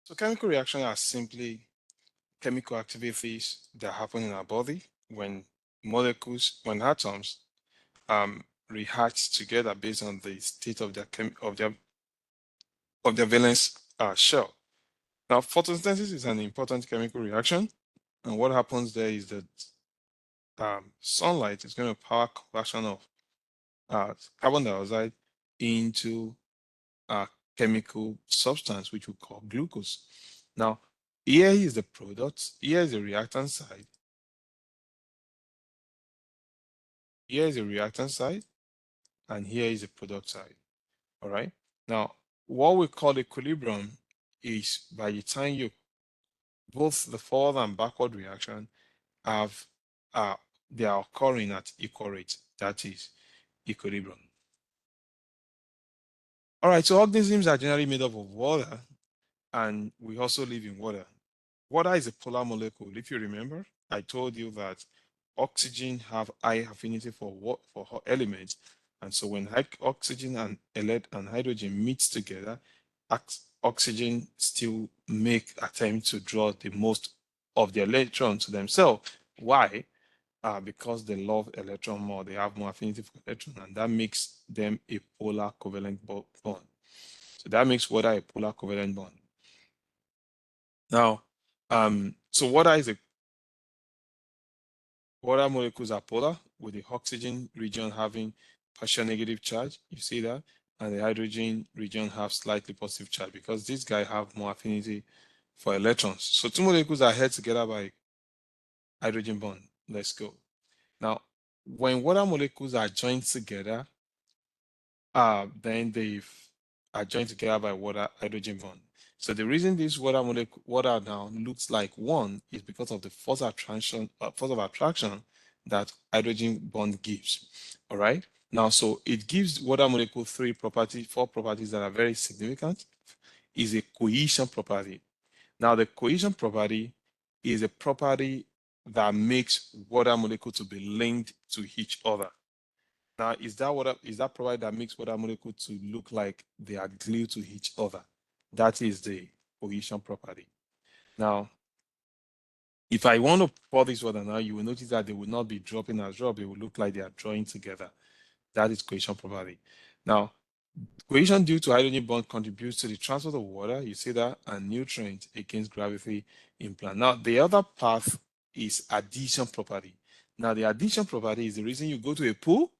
So chemical reactions are simply chemical activities that happen in our body when when atoms react together based on the state of their valence shell. Now, photosynthesis is an important chemical reaction, and what happens there is that sunlight is going to power conversion of carbon dioxide into a chemical substance which we call glucose. Now, here is the product, here is the reactant side, here is the reactant side, and here is the product side. All right. Now, what we call equilibrium is by the time you both the forward and backward reaction have they are occurring at equal rate. That is equilibrium. All right, so organisms are generally made up of water, and we also live in water. Water is a polar molecule. If you remember, I told you that oxygen have high affinity for elements, and so when oxygen and hydrogen meets together, oxygen still make attempt to draw the most of the electrons to themselves. Why? Because they love electron more, they have more affinity for electron, and that makes them a polar covalent bond. So that makes water a polar covalent bond. Now, so water molecules are polar, with the oxygen region having partial negative charge. You see that, and the hydrogen region have slightly positive charge because these guys have more affinity for electrons. So two molecules are held together by hydrogen bond. Let's go. Now, when water molecules are joined together, then they are joined together by water hydrogen bond. So the reason this water now looks like one is because of the force of attraction that hydrogen bond gives. All right. Now, so it gives water molecule four properties that are very significant. Is a cohesion property. Now, the cohesion property is a property that makes water molecule to be linked to each other. Now, is that property that makes water molecule to look like they are glued to each other? That is the cohesion property. Now, if I want to pour this water now, you will notice that they will not be dropping as drop. They will look like they are drawing together. That is cohesion property. Now, cohesion due to hydrogen bond contributes to the transport of water, you see that, and nutrients against gravity in plant. Now, the other path is adhesion property. Now, the adhesion property is the reason you go to a pool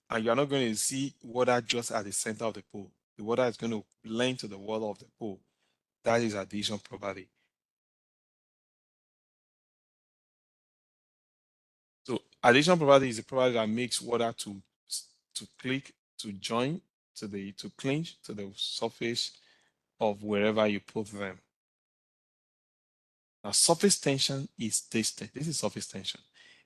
and you're not going to see water just at the center of the pool. The water is going to blend to the wall of the pool. That is adhesion property. So adhesion property is a property that makes water to click, to join, to clinch to the surface of wherever you put them. Now, surface tension is this. This is surface tension.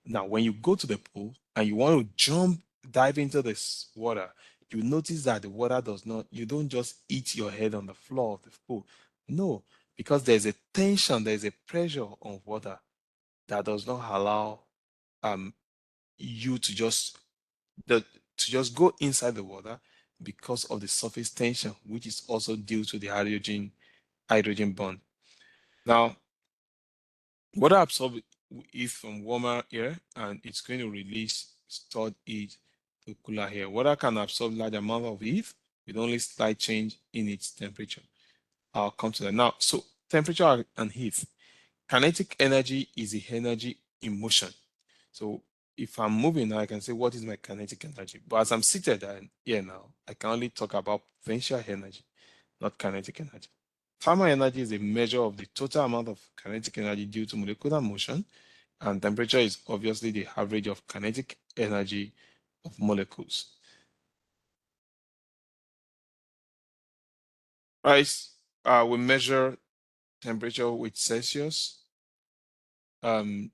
Now, when you go to the pool and you want to dive into this water, you notice that the water you don't just hit your head on the floor of the pool. No, because there's a tension, there's a pressure on water that does not allow you to just go inside the water because of the surface tension, which is also due to the hydrogen bond. Now, water absorbs heat from warmer air and it's going to release stored heat to cooler air. Water can absorb large amount of heat with only slight change in its temperature. I'll come to that now. So temperature and heat. Kinetic energy is the energy in motion. So if I'm moving now, I can say, what is my kinetic energy? But as I'm seated here now, I can only talk about potential energy, not kinetic energy. Thermal energy is a measure of the total amount of kinetic energy due to molecular motion, and temperature is obviously the average of kinetic energy of molecules. Right, we measure temperature with Celsius. Some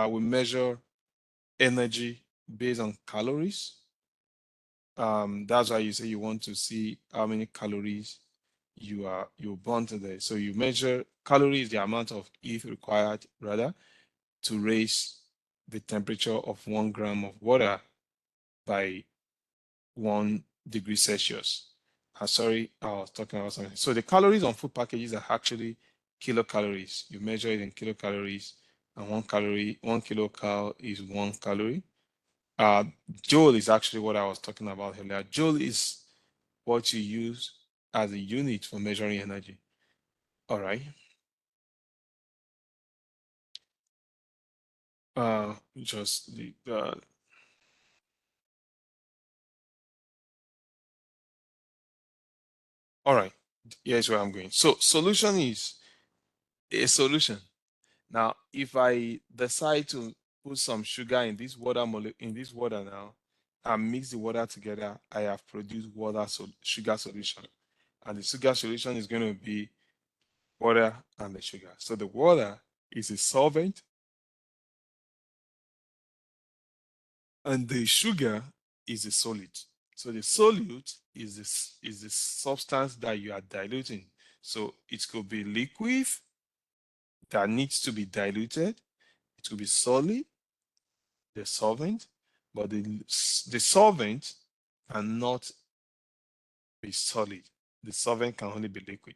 we measure energy based on calories. That's why you say you want to see how many calories you burn today. So you measure calories, the amount of heat required rather to raise the temperature of 1 gram of water by 1 degree Celsius. Sorry, I was talking about something. So the calories on food packages are actually kilocalories. You measure it in kilocalories, and 1 kilocal is 1 calorie. Uh, Joule is actually what I was talking about earlier. Joule is what you use as a unit for measuring energy. All right. Just the all right. Here's where I'm going. So solution is a solution. Now, if I decide to put some sugar in this in this water now, and mix the water together, I have produced sugar solution, and the sugar solution is going to be water and the sugar. So the water is a solvent, and the sugar is a solid. So the solute is the substance that you are diluting. So it could be liquid that needs to be diluted. It could be solid, the solvent, but the solvent cannot be solid. The solvent can only be liquid.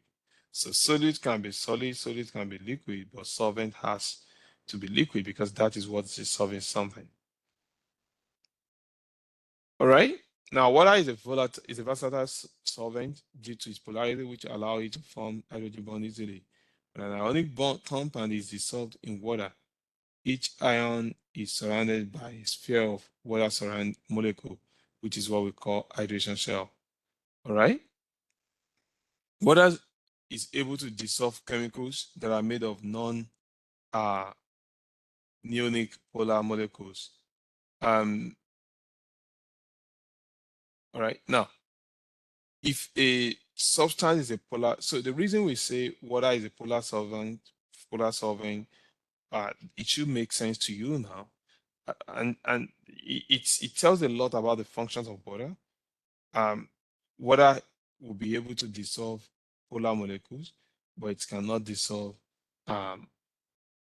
So solid can be solid can be liquid, but solvent has to be liquid because that is what is solving something. All right. Now, water is a versatile solvent due to its polarity, which allow it to form hydrogen bond easily. When an ionic bond compound is dissolved in water, each ion is surrounded by a sphere of water surround molecule, which is what we call hydration shell. All right. Water is able to dissolve chemicals that are made of uh, neonic polar molecules. All right. Now, if a substance is a polar, so the reason we say water is a polar solvent, it should make sense to you now, and it tells a lot about the functions of water. Um, Water will be able to dissolve polar molecules, but it cannot dissolve um,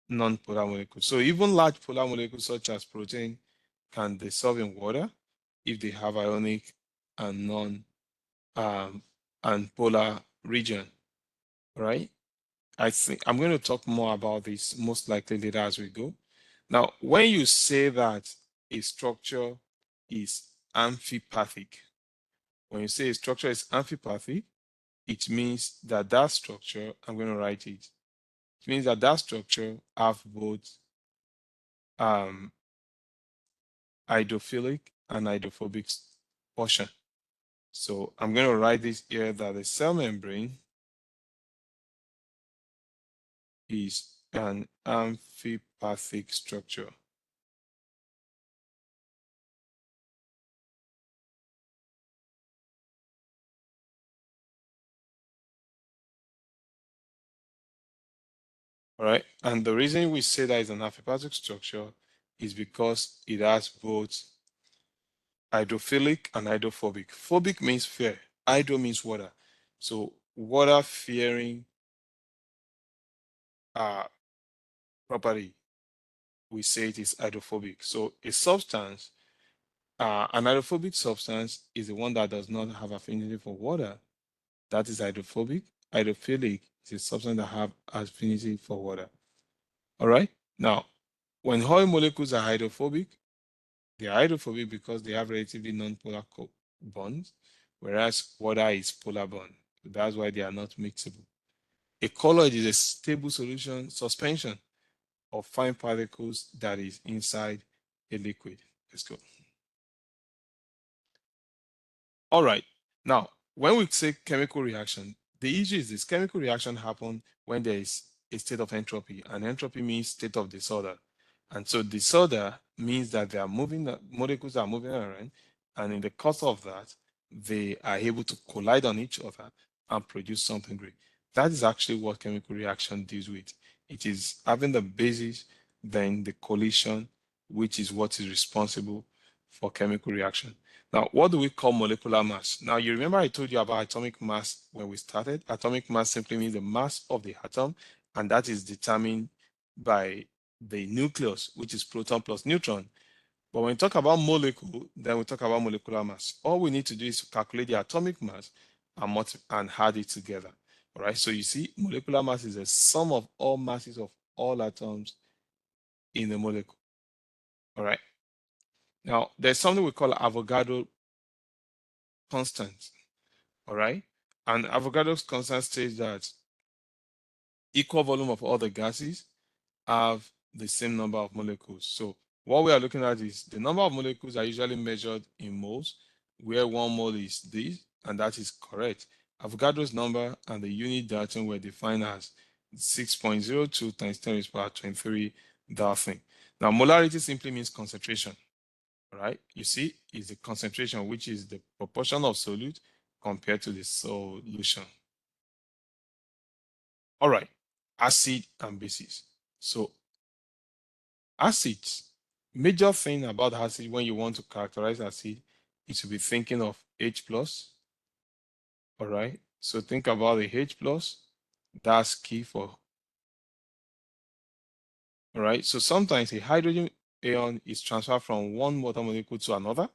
non-polar molecules. So even large polar molecules such as protein can dissolve in water if they have ionic and non um, and polar region, right? I think I'm going to talk more about this most likely later as we go. Now, when you say that a structure is amphipathic, when you say a structure is amphipathic, it means that that structure, I'm going to write it. It means that that structure have both um, hydrophilic and hydrophobic portion. So I'm going to write this here that the cell membrane is an amphipathic structure. All right. And the reason we say that it's an amphipathic structure is because it has both hydrophilic and hydrophobic. Phobic means fear, hydro means water. So water fearing uh, property, we say it is hydrophobic. So a substance, an hydrophobic substance is the one that does not have affinity for water. That is hydrophobic. Hydrophilic is a substance that have affinity for water. All right. Now, when oil molecules are hydrophobic, they are hydrophobic because they have relatively non-polar bonds, whereas water is polar bond. So that's why they are not mixable. A colloid is a stable solution suspension of fine particles that is inside a liquid. Let's go. All right. Now, when we say chemical reaction, the issue is this chemical reaction happen when there is a state of entropy, and entropy means state of disorder. And so disorder means that they are moving, the molecules are moving around, and in the course of that, they are able to collide on each other and produce something great. That is actually what chemical reaction deals with. It is having the basis, then the collision, which is what is responsible for chemical reaction. Now, what do we call molecular mass? Now, you remember I told you about atomic mass when we started. Atomic mass simply means the mass of the atom, and that is determined by the nucleus, which is proton plus neutron. But when we talk about molecule, then we talk about molecular mass. All we need to do is to calculate the atomic mass, and add it together. All right, so you see, molecular mass is a sum of all masses of all atoms in the molecule. All right, now there's something we call Avogadro constant. All right, and Avogadro's constant states that equal volume of all the gases have the same number of molecules. So what we are looking at is the number of molecules are usually measured in moles, where 1 mole is this, and that is correct. Avogadro's number and the unit Dalton were defined as 6.02 times 10 raised to the power 23 Dalton. Now, molarity simply means concentration. All right, you see, is the concentration, which is the proportion of solute compared to the solution. All right, acid and bases. So acids, major thing about acid when you want to characterize acid is to be thinking of H plus. All right, so think about the H plus. That's key for. All right, so sometimes a hydrogen ion is transferred from one water molecule to another,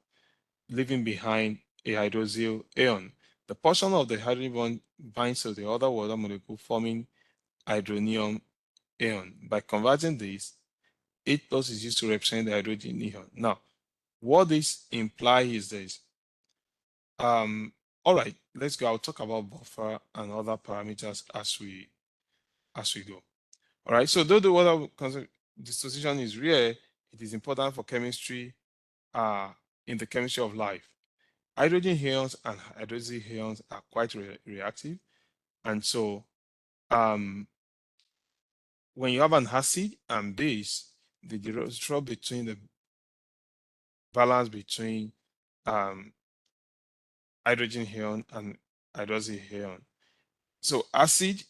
leaving behind a hydroxyl ion. The portion of the hydrogen bond binds to the other water molecule, forming hydronium ion. By converting this, H plus is used to represent the hydrogen ion. Now, what this implies is this. All right, let's go. I'll talk about buffer and other parameters as we go. All right, so though the water dissociation is rare, it is important for chemistry in the chemistry of life. Hydrogen ions and hydroxy ions are quite reactive. And so when you have an acid and base, the drop between the balance between hydrogen ion and hydroxy ion. So acid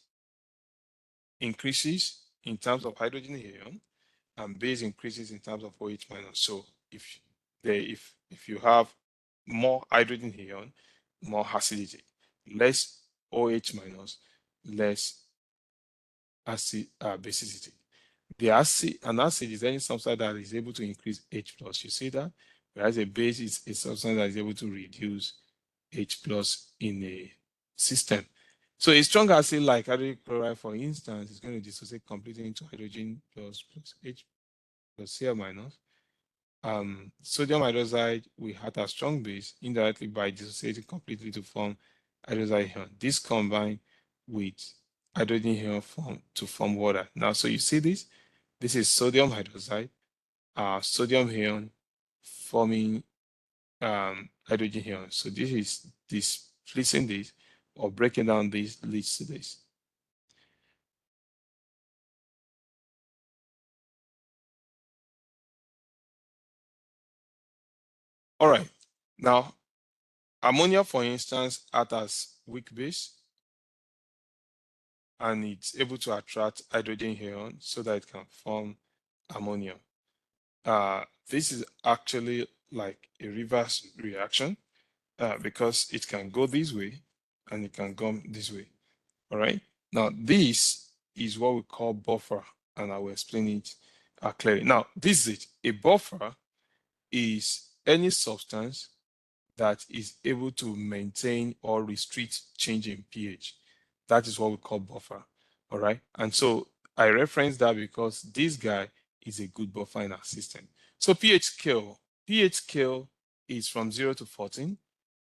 increases in terms of hydrogen ion and base increases in terms of OH minus. So if you have more hydrogen ion, more acidity, less OH minus, less acid basicity. An acid is any substance that is able to increase H plus. You see that? Whereas a base is a substance that is able to reduce H plus in a system. So a strong acid like hydrogen chloride, for instance, is going to dissociate completely into hydrogen plus H plus Cl minus. Sodium hydroxide, we had a strong base indirectly by dissociating completely to form hydroxide ion. This combined with hydrogen ion to form water. Now, so you see this? This is sodium hydroxide, sodium ion forming hydrogen ion. So this is displacing this or breaking down this leads to this. All right. Now, ammonia, for instance, acts as weak base and it's able to attract hydrogen ion so that it can form ammonia. This is actually like a reverse reaction because it can go this way and it can go this way. All right. Now, this is what we call buffer, and I will explain it clearly. Now, this is it. A buffer is any substance that is able to maintain or restrict change in pH. That is what we call buffer. All right. And so I reference that because this guy is a good buffer in our system. So pH scale. pH scale is from 0 to 14,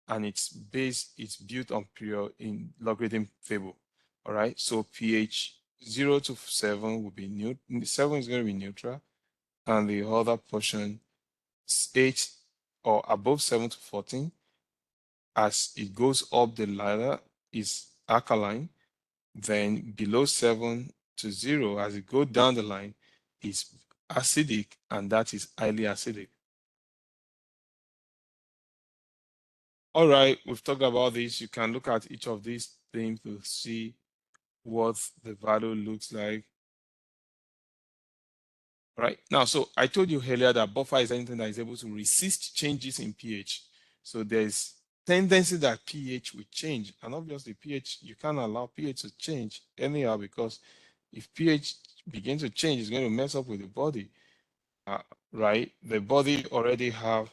and its base is built on period in logarithm table. All right. So pH 0 to 7 will be neutral. 7 is going to be neutral, and the other portion 8 or above 7 to 14 as it goes up the ladder is alkaline, then below 7 to 0 as it goes down the line is acidic, and that is highly acidic. All right, we've talked about this. You can look at each of these things to see what the value looks like. All right, now, so I told you earlier that buffer is anything that is able to resist changes in pH. So there's tendency that pH will change, and obviously pH, you can't allow pH to change anyhow, because if pH begins to change, it's going to mess up with the body. Right, the body already have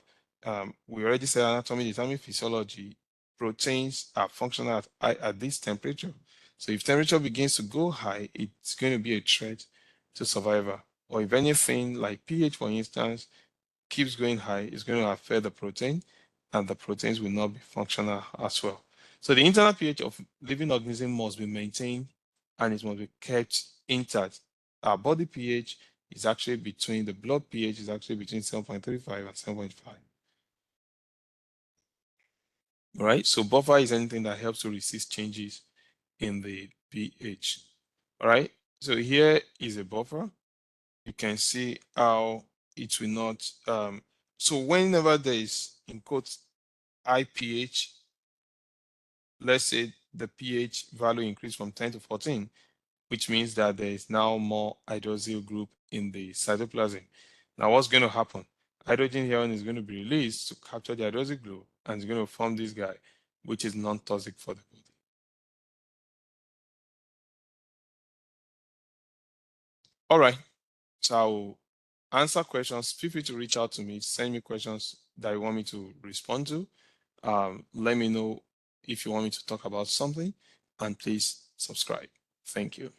we already said anatomy determines physiology. proteins are functional at this temperature. So if temperature begins to go high, it's going to be a threat to survival. Or if anything like pH, for instance, keeps going high, it's going to affect the protein, and the proteins will not be functional as well. So the internal pH of living organism must be maintained and it must be kept intact. Our body pH is actually between, the blood pH is actually between 7.35 and 7.5. All right, so buffer is anything that helps to resist changes in the pH. All right, so here is a buffer. You can see how it will not, so whenever there is, in quotes, high pH, let's say the pH value increased from 10 to 14, which means that there is now more hydroxyl group in the cytoplasm. Now, what's going to happen? Hydrogen ion is going to be released to capture the hydroxyl group and it's going to form this guy, which is non-toxic for the body. All right, so I'll answer questions. Feel free to reach out to me, send me questions that you want me to respond to. Let me know if you want me to talk about something, and please subscribe. Thank you.